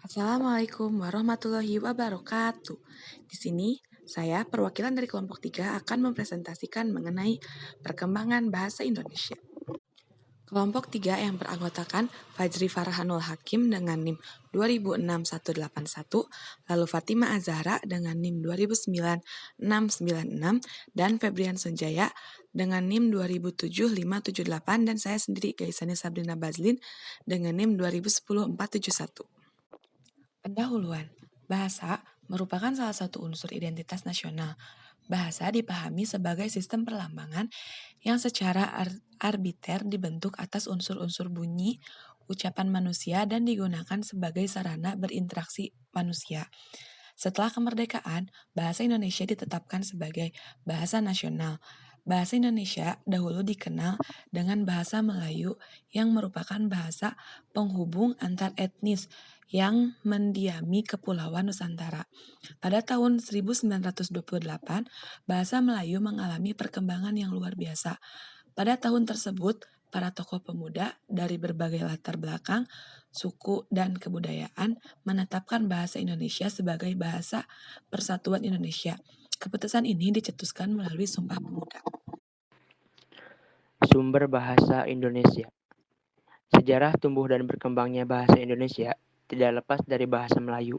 Assalamualaikum warahmatullahi wabarakatuh. Di sini, saya perwakilan dari kelompok 3 akan mempresentasikan mengenai perkembangan bahasa Indonesia. Kelompok 3 yang beranggotakan Fajri Farhanul Hakim dengan NIM 2006-181, lalu Fatima Azahra dengan NIM 2009-696, dan Febrian Sunjaya dengan NIM 2007-578, dan saya sendiri Gaisani Sabrina Bazlin dengan NIM 2010-471. Pendahuluan, bahasa merupakan salah satu unsur identitas nasional. Bahasa dipahami sebagai sistem perlambangan yang secara arbiter dibentuk atas unsur-unsur bunyi, ucapan manusia, dan digunakan sebagai sarana berinteraksi manusia. Setelah kemerdekaan, bahasa Indonesia ditetapkan sebagai bahasa nasional. Bahasa Indonesia dahulu dikenal dengan bahasa Melayu yang merupakan bahasa penghubung antar etnis yang mendiami Kepulauan Nusantara. Pada tahun 1928, bahasa Melayu mengalami perkembangan yang luar biasa. Pada tahun tersebut, para tokoh pemuda dari berbagai latar belakang, suku, dan kebudayaan menetapkan bahasa Indonesia sebagai bahasa Persatuan Indonesia. Keputusan ini dicetuskan melalui Sumpah Pemuda. Sumber bahasa Indonesia. Sejarah tumbuh dan berkembangnya bahasa Indonesia tidak lepas dari bahasa Melayu,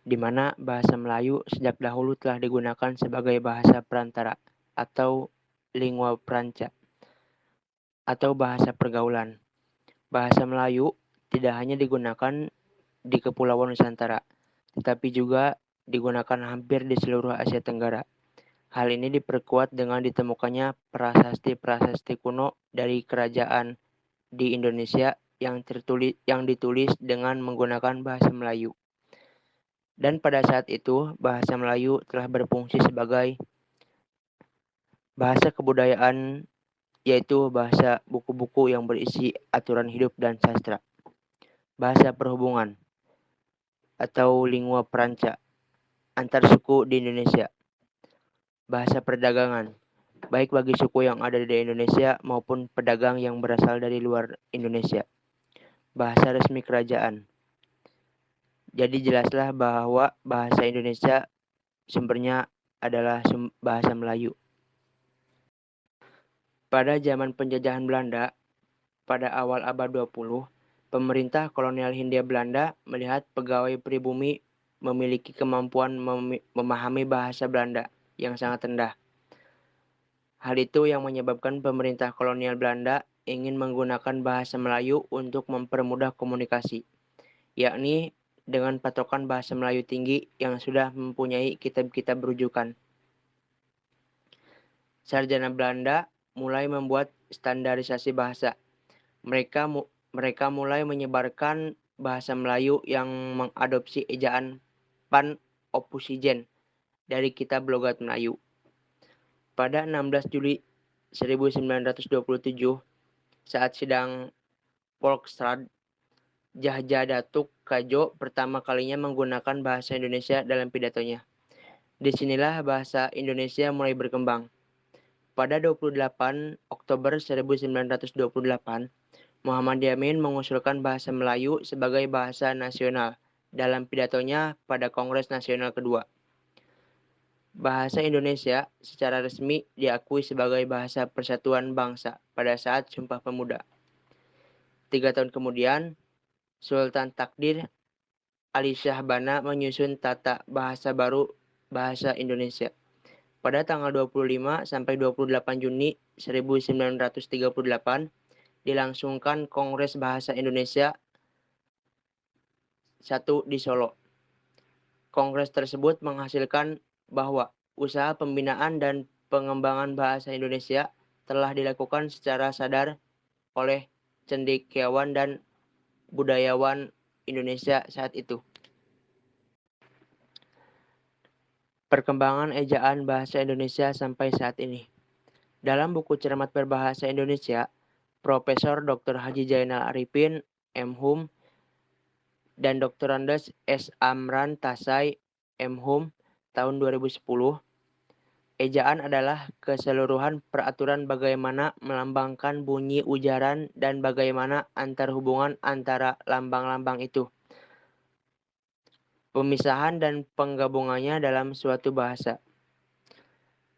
di mana bahasa Melayu sejak dahulu telah digunakan sebagai bahasa perantara atau lingua franca atau bahasa pergaulan. Bahasa Melayu tidak hanya digunakan di Kepulauan Nusantara, tetapi juga digunakan hampir di seluruh Asia Tenggara. Hal ini diperkuat dengan ditemukannya prasasti-prasasti kuno dari kerajaan di Indonesia yang ditulis dengan menggunakan bahasa Melayu. Dan pada saat itu, bahasa Melayu telah berfungsi sebagai bahasa kebudayaan, yaitu bahasa buku-buku yang berisi aturan hidup dan sastra. Bahasa perhubungan atau lingua franca antar suku di Indonesia. Bahasa perdagangan, baik bagi suku yang ada di Indonesia maupun pedagang yang berasal dari luar Indonesia. Bahasa resmi kerajaan. Jadi jelaslah bahwa bahasa Indonesia sumbernya adalah bahasa Melayu. Pada zaman penjajahan Belanda, pada awal abad 20, pemerintah kolonial Hindia Belanda melihat pegawai pribumi memiliki kemampuan memahami bahasa Belanda yang sangat rendah. Hal itu yang menyebabkan pemerintah kolonial Belanda ingin menggunakan bahasa Melayu untuk mempermudah komunikasi, yakni dengan patokan bahasa Melayu tinggi yang sudah mempunyai kitab-kitab rujukan. Sarjana Belanda mulai membuat standarisasi bahasa. Mereka mulai menyebarkan bahasa Melayu yang mengadopsi ejaan Pan Opusigen dari Kitab Logat Melayu. Pada 16 Juli 1927, saat sidang Volksraad, Djahja Datuk Kadjo pertama kalinya menggunakan bahasa Indonesia dalam pidatonya. Disinilah bahasa Indonesia mulai berkembang. Pada 28 Oktober 1928, Muhammad Yamin mengusulkan bahasa Melayu sebagai bahasa nasional dalam pidatonya pada Kongres Nasional Kedua. Bahasa Indonesia secara resmi diakui sebagai bahasa persatuan bangsa pada saat Sumpah Pemuda. 3 tahun kemudian, Sultan Takdir Ali Shah Bana menyusun tata bahasa baru bahasa Indonesia. Pada tanggal 25 sampai 28 Juni 1938 dilangsungkan Kongres Bahasa Indonesia 1 di Solo. Kongres tersebut menghasilkan bahwa usaha pembinaan dan pengembangan bahasa Indonesia telah dilakukan secara sadar oleh cendekiawan dan budayawan Indonesia saat itu. Perkembangan ejaan bahasa Indonesia sampai saat ini. Dalam buku Cermat Berbahasa Indonesia, Profesor Dr. Haji Zainal Arifin, M.Hum, dan Dr. Andes S. Amran Tasai, M.Hum, tahun 2010, ejaan adalah keseluruhan peraturan bagaimana melambangkan bunyi ujaran dan bagaimana antar hubungan antara lambang-lambang itu. pemisahan dan penggabungannya dalam suatu bahasa.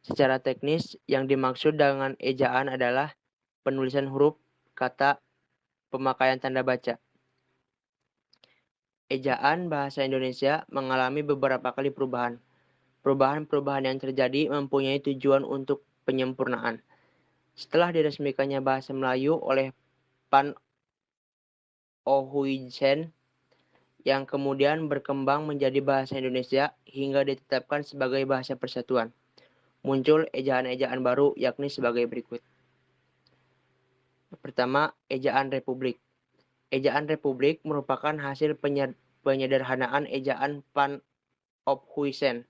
Secara teknis, yang dimaksud dengan ejaan adalah penulisan huruf, kata, pemakaian tanda baca. Ejaan bahasa Indonesia mengalami beberapa kali perubahan. Perubahan-perubahan yang terjadi mempunyai tujuan untuk penyempurnaan. Setelah diresmikannya bahasa Melayu oleh Pan Ohuijsen, yang kemudian berkembang menjadi bahasa Indonesia hingga ditetapkan sebagai bahasa persatuan, muncul ejaan-ejaan baru yakni sebagai berikut. Pertama, ejaan Republik. Ejaan Republik merupakan hasil penyederhanaan ejaan Pan Ophuijsen.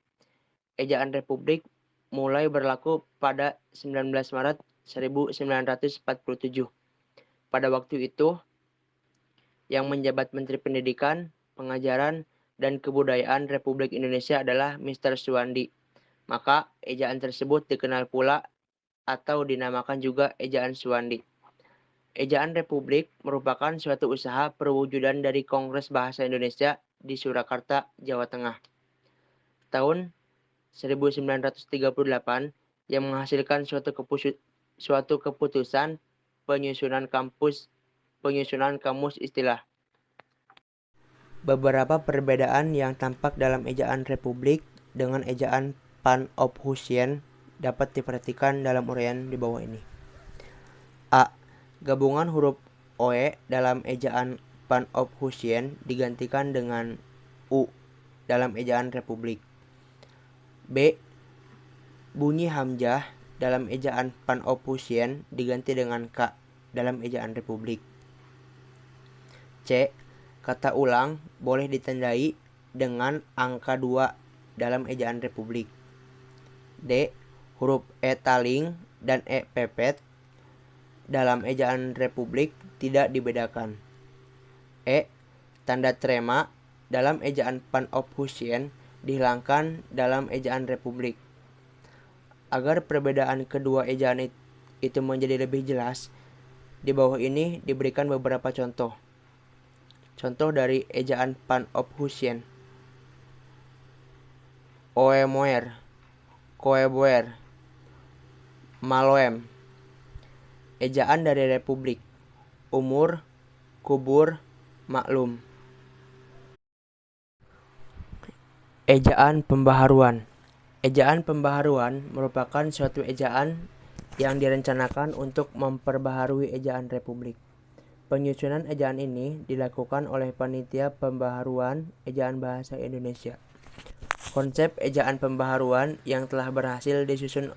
Ejaan Republik mulai berlaku pada 19 Maret 1947. Pada waktu itu, yang menjabat Menteri Pendidikan, Pengajaran, dan Kebudayaan Republik Indonesia adalah Mr. Suwandi. Maka, ejaan tersebut dikenal pula atau dinamakan juga ejaan Suwandi. Ejaan Republik merupakan suatu usaha perwujudan dari Kongres Bahasa Indonesia di Surakarta, Jawa Tengah. Tahun 1938 yang menghasilkan suatu keputusan penyusunan kamus istilah. Beberapa perbedaan yang tampak dalam ejaan Republik dengan ejaan Pan Ophuijsen dapat diperhatikan dalam uraian di bawah ini. A. Gabungan huruf OE dalam ejaan Pan Ophuijsen digantikan dengan U dalam ejaan Republik. B. Bunyi hamzah dalam ejaan Pan Ophuijsen diganti dengan K dalam ejaan Republik. C. Kata ulang boleh ditandai dengan angka 2 dalam ejaan Republik. D. Huruf E taling dan E pepet dalam ejaan Republik tidak dibedakan. E. Tanda trema dalam ejaan Pan Ophuijsen dihilangkan dalam ejaan Republik. Agar perbedaan kedua ejaan itu menjadi lebih jelas, di bawah ini diberikan beberapa contoh. Contoh dari ejaan Pan Ophuijsen. Oemoer, koeboer, maloem. Ejaan dari Republik. Umur, kubur, maklum. Ejaan pembaharuan. Ejaan pembaharuan merupakan suatu ejaan yang direncanakan untuk memperbaharui ejaan Republik. Penyusunan ejaan ini dilakukan oleh Panitia Pembaharuan Ejaan Bahasa Indonesia. Konsep ejaan pembaharuan yang telah berhasil disusun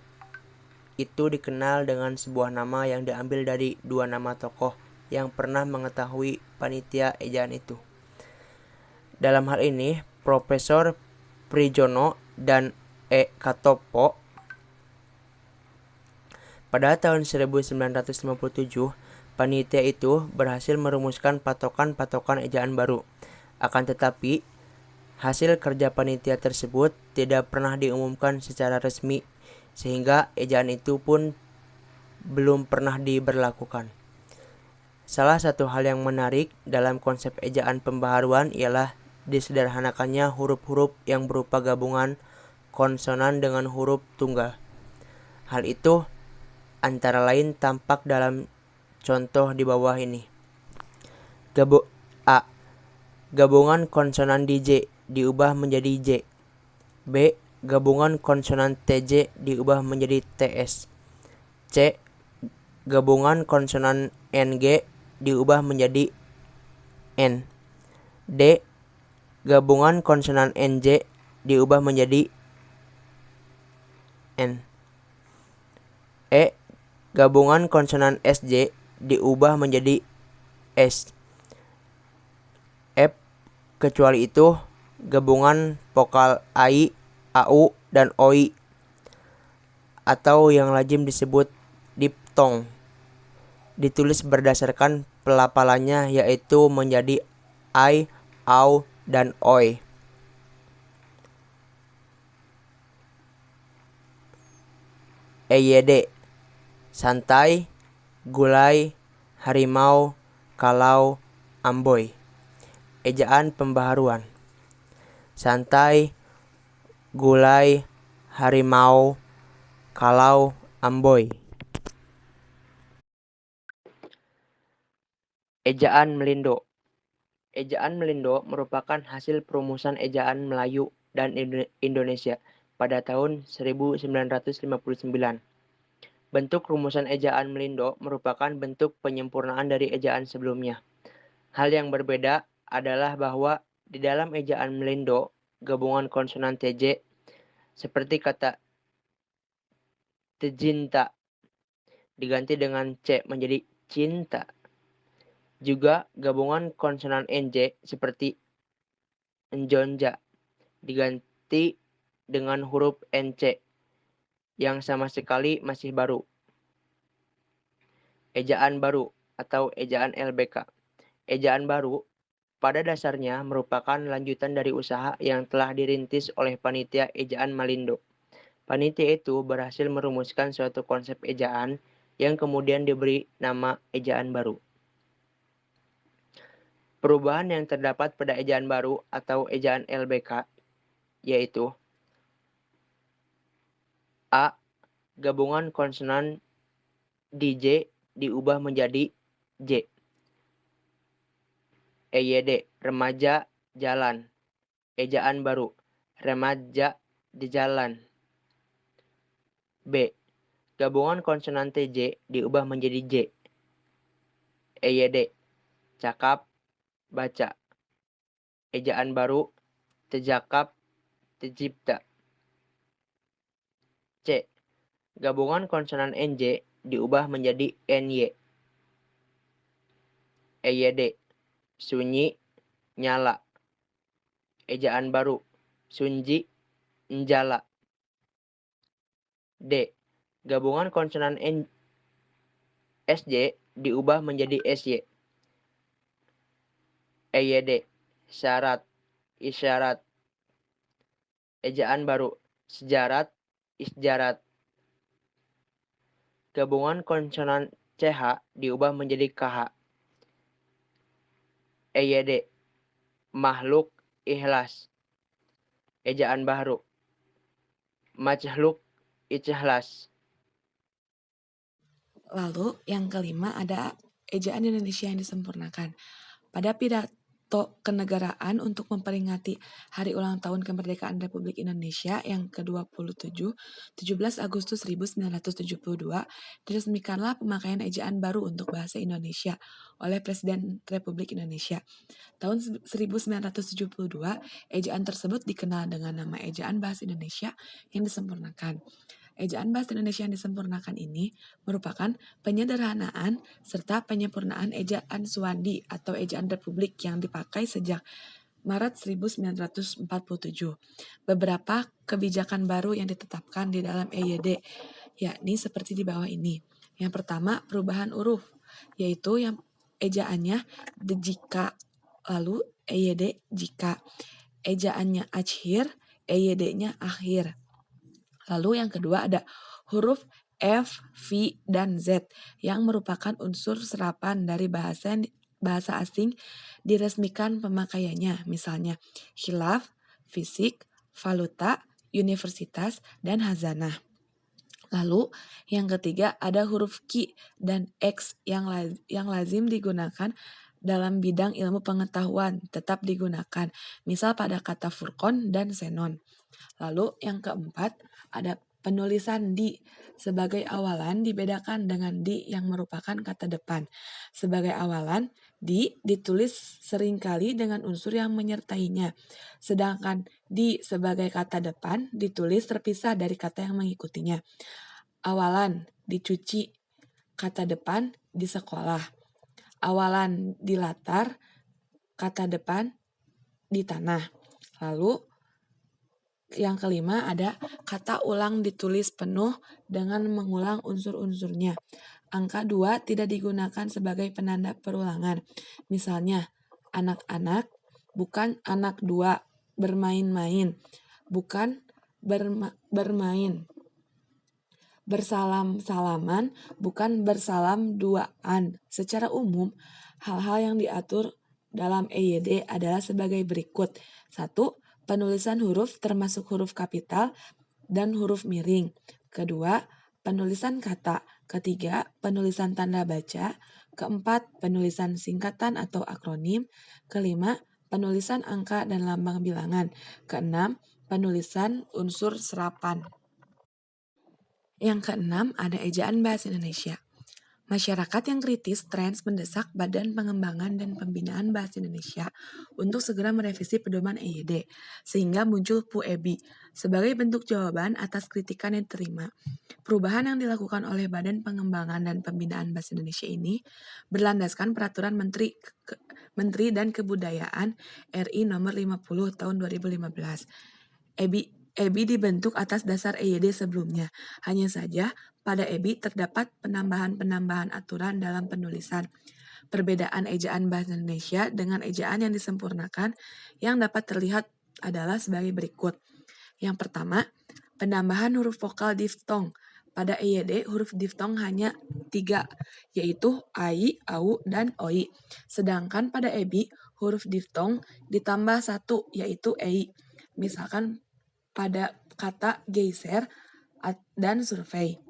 itu dikenal dengan sebuah nama yang diambil dari dua nama tokoh yang pernah mengetahui panitia ejaan itu. Dalam hal ini, Profesor Prijono dan E. Katopo. Pada tahun 1957, panitia itu berhasil merumuskan patokan-patokan ejaan baru. Akan tetapi, hasil kerja panitia tersebut tidak pernah diumumkan secara resmi, sehingga ejaan itu pun belum pernah diberlakukan. Salah satu hal yang menarik dalam konsep ejaan pembaharuan ialah disederhanakannya huruf-huruf yang berupa gabungan konsonan dengan huruf tunggal. Hal itu antara lain tampak dalam contoh di bawah ini. A. Gabungan konsonan DJ diubah menjadi J. B. Gabungan konsonan TJ diubah menjadi TS. C. Gabungan konsonan NG diubah menjadi N. D. Gabungan konsonan NJ diubah menjadi N. E. Gabungan konsonan SJ diubah menjadi S. F. Kecuali itu, gabungan vokal AI, AU, dan OI atau yang lazim disebut diftong ditulis berdasarkan pelafalannya, yaitu menjadi I, AU, dan OI. EYD, santai, gulai, harimau, kalau, amboy. Ejaan pembaharuan. santai, gulai, harimau, kalau, amboy. Ejaan Melindo. Ejaan Melindo merupakan hasil perumusan ejaan Melayu dan Indonesia pada tahun 1959. Bentuk rumusan ejaan Melindo merupakan bentuk penyempurnaan dari ejaan sebelumnya. Hal yang berbeda adalah bahwa di dalam ejaan Melindo, gabungan konsonan TJ seperti kata tejinta diganti dengan C menjadi cinta. Juga gabungan konsonan NJ seperti enjonja diganti dengan huruf NC yang sama sekali masih baru. Ejaan baru atau ejaan LBK. Ejaan baru pada dasarnya merupakan lanjutan dari usaha yang telah dirintis oleh panitia ejaan Malindo. Panitia itu berhasil merumuskan suatu konsep ejaan yang kemudian diberi nama ejaan baru. Perubahan yang terdapat pada ejaan baru atau ejaan LBK yaitu A. Gabungan konsonan DJ diubah menjadi J. EYD, remaja, jalan. Ejaan baru, remaja di jalan. B. Gabungan konsonan TJ diubah menjadi J. EYD, cakap, baca. Ejaan baru, tejakap, tejipta. C. Gabungan konsonan NJ diubah menjadi NY. EYD, sunyi, nyala. Ejaan baru, sunji, njala. D. Gabungan konsonan SJ diubah menjadi SY. EYD, syarat, isyarat. Ejaan baru, sejarat, isjarat. Gabungan konsonan CH diubah menjadi KH. EYD, makhluk, ikhlas. Ejaan baru, makhluk, ikhlas. Lalu yang kelima ada ejaan Indonesia yang disempurnakan. Pada pidato kenegaraan untuk memperingati Hari Ulang Tahun Kemerdekaan Republik Indonesia yang ke-27, 17 Agustus 1972, diresmikanlah pemakaian ejaan baru untuk bahasa Indonesia oleh Presiden Republik Indonesia. Tahun 1972, ejaan tersebut dikenal dengan nama Ejaan Bahasa Indonesia yang disempurnakan. Ejaan Bahasa Indonesia yang disempurnakan ini merupakan penyederhanaan serta penyempurnaan ejaan Suwandi atau ejaan Republik yang dipakai sejak Maret 1947. Beberapa kebijakan baru yang ditetapkan di dalam EYD, yakni seperti di bawah ini. Yang pertama, perubahan huruf, yaitu yang ejaannya jika, lalu EYD jika. Ejaannya akhir, EYD-nya akhir. Lalu yang kedua ada huruf F, V, dan Z yang merupakan unsur serapan dari bahasa asing diresmikan pemakaiannya. Misalnya khilaf, fisik, valuta, universitas, dan hazanah. Lalu yang ketiga ada huruf Q dan X yang lazim digunakan dalam bidang ilmu pengetahuan tetap digunakan. Misal pada kata furqon dan senon. Lalu yang keempat ada penulisan di sebagai awalan dibedakan dengan di yang merupakan kata depan. Sebagai awalan, di ditulis seringkali dengan unsur yang menyertainya. Sedangkan di sebagai kata depan ditulis terpisah dari kata yang mengikutinya. Awalan dicuci, kata depan di sekolah. Awalan di latar, kata depan di tanah. Lalu yang kelima ada kata ulang ditulis penuh dengan mengulang unsur-unsurnya. Angka 2 tidak digunakan sebagai penanda perulangan. Misalnya, anak-anak bukan anak 2, bermain-main, bukan bermain. Bersalam-salaman bukan bersalam duaan. Secara umum, hal-hal yang diatur dalam EYD adalah sebagai berikut. 1. penulisan huruf termasuk huruf kapital dan huruf miring. Kedua, penulisan kata. Ketiga, penulisan tanda baca. Keempat, penulisan singkatan atau akronim. Kelima, penulisan angka dan lambang bilangan. Keenam, penulisan unsur serapan. Yang keenam, ada ejaan bahasa Indonesia. Masyarakat yang kritis trans mendesak Badan Pengembangan dan Pembinaan Bahasa Indonesia untuk segera merevisi pedoman EYD, sehingga muncul PUEBI sebagai bentuk jawaban atas kritikan yang diterima. Perubahan yang dilakukan oleh Badan Pengembangan dan Pembinaan Bahasa Indonesia ini berlandaskan Peraturan Menteri dan Kebudayaan RI Nomor 50 Tahun 2015. EBI dibentuk atas dasar EYD sebelumnya. Hanya saja, pada EBI terdapat penambahan-penambahan aturan dalam penulisan. Perbedaan ejaan bahasa Indonesia dengan ejaan yang disempurnakan yang dapat terlihat adalah sebagai berikut. Yang pertama, penambahan huruf vokal diftong. Pada EYD, huruf diftong hanya 3, yaitu ai, au, dan oi. Sedangkan pada EBI, huruf diftong ditambah 1, yaitu ei. Misalkan pada kata geser dan survei.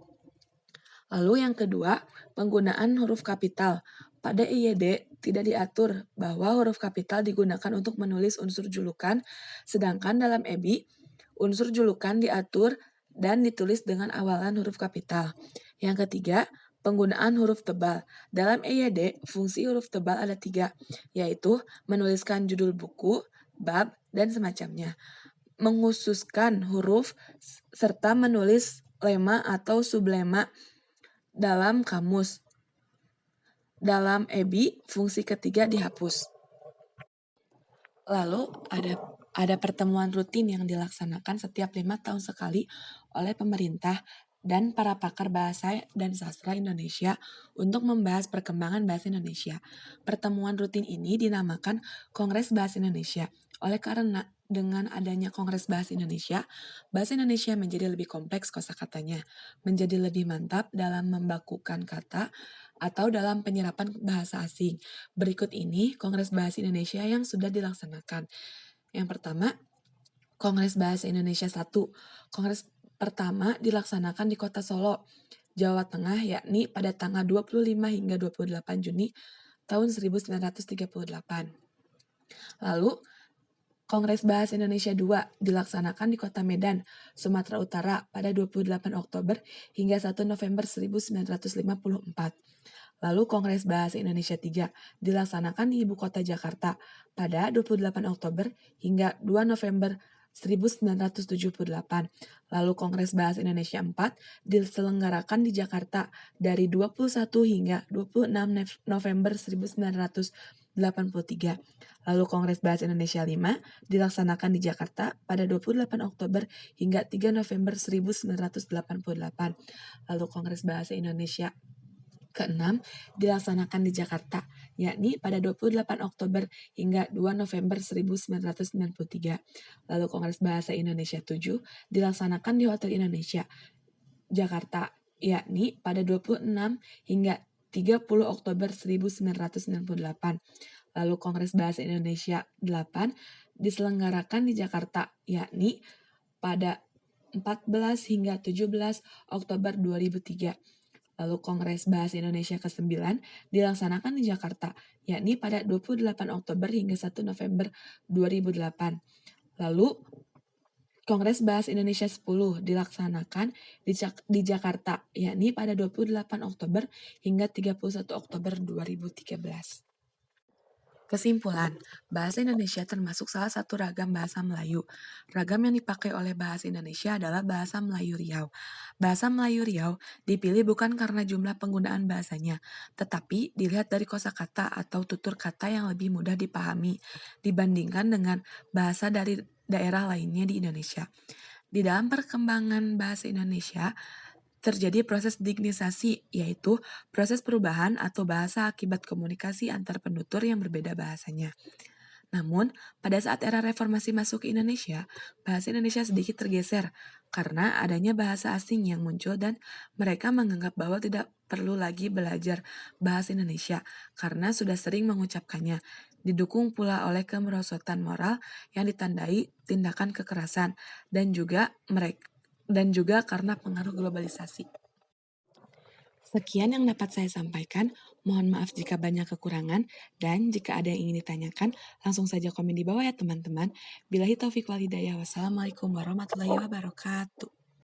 Lalu yang kedua, penggunaan huruf kapital. Pada EYD tidak diatur bahwa huruf kapital digunakan untuk menulis unsur julukan, sedangkan dalam EBI, unsur julukan diatur dan ditulis dengan awalan huruf kapital. Yang ketiga, penggunaan huruf tebal. Dalam EYD, fungsi huruf tebal ada 3, yaitu menuliskan judul buku, bab, dan semacamnya. Menghususkan huruf serta menulis lema atau sublema dalam kamus. Dalam EBI, fungsi ketiga dihapus. Lalu ada pertemuan rutin yang dilaksanakan setiap 5 tahun sekali oleh pemerintah dan para pakar bahasa dan sastra Indonesia untuk membahas perkembangan bahasa Indonesia. Pertemuan rutin ini dinamakan Kongres Bahasa Indonesia. Oleh karena dengan adanya Kongres Bahasa Indonesia menjadi lebih kompleks kosakatanya, menjadi lebih mantap dalam membakukan kata atau dalam penyerapan bahasa asing. Berikut ini Kongres Bahasa Indonesia yang sudah dilaksanakan. Yang pertama, Kongres Bahasa Indonesia 1. Kongres pertama dilaksanakan di Kota Solo, Jawa Tengah, yakni pada tanggal 25 hingga 28 Juni tahun 1938. Lalu, Kongres Bahasa Indonesia 2 dilaksanakan di Kota Medan, Sumatera Utara pada 28 Oktober hingga 1 November 1954. Lalu Kongres Bahasa Indonesia 3 dilaksanakan di Ibu Kota Jakarta pada 28 Oktober hingga 2 November 1978. Lalu Kongres Bahasa Indonesia 4 diselenggarakan di Jakarta dari 21 hingga 26 November 1983. Lalu Kongres Bahasa Indonesia 5 dilaksanakan di Jakarta pada 28 Oktober hingga 3 November 1988. Lalu Kongres Bahasa Indonesia ke-6 dilaksanakan di Jakarta, yakni pada 28 Oktober hingga 2 November 1993. Lalu Kongres Bahasa Indonesia 7 dilaksanakan di Hotel Indonesia, Jakarta, yakni pada 26 hingga 30 Oktober 1998. Lalu Kongres Bahasa Indonesia 8 diselenggarakan di Jakarta, yakni pada 14 hingga 17 Oktober 2003. Lalu Kongres Bahasa Indonesia ke-9 dilaksanakan di Jakarta, yakni pada 28 Oktober hingga 1 November 2008. Lalu Kongres Bahasa Indonesia 10 dilaksanakan di Jakarta, yakni pada 28 Oktober hingga 31 Oktober 2013. Kesimpulan, bahasa Indonesia termasuk salah satu ragam bahasa Melayu. Ragam yang dipakai oleh bahasa Indonesia adalah bahasa Melayu Riau. Bahasa Melayu Riau dipilih bukan karena jumlah penggunaan bahasanya, tetapi dilihat dari kosakata atau tutur kata yang lebih mudah dipahami dibandingkan dengan bahasa dari daerah lainnya di Indonesia. Di dalam perkembangan bahasa Indonesia, terjadi proses dignisasi, yaitu proses perubahan atau bahasa akibat komunikasi antar penutur yang berbeda bahasanya. Namun, pada saat era reformasi masuk ke Indonesia, bahasa Indonesia sedikit tergeser karena adanya bahasa asing yang muncul dan mereka menganggap bahwa tidak perlu lagi belajar bahasa Indonesia karena sudah sering mengucapkannya. Didukung pula oleh kemerosotan moral yang ditandai tindakan kekerasan dan juga karena pengaruh globalisasi. Sekian yang dapat saya sampaikan. Mohon maaf jika banyak kekurangan, dan jika ada yang ingin ditanyakan, langsung saja komen di bawah ya teman-teman. Billahi taufiq wal hidayah. Wassalamualaikum warahmatullahi wabarakatuh.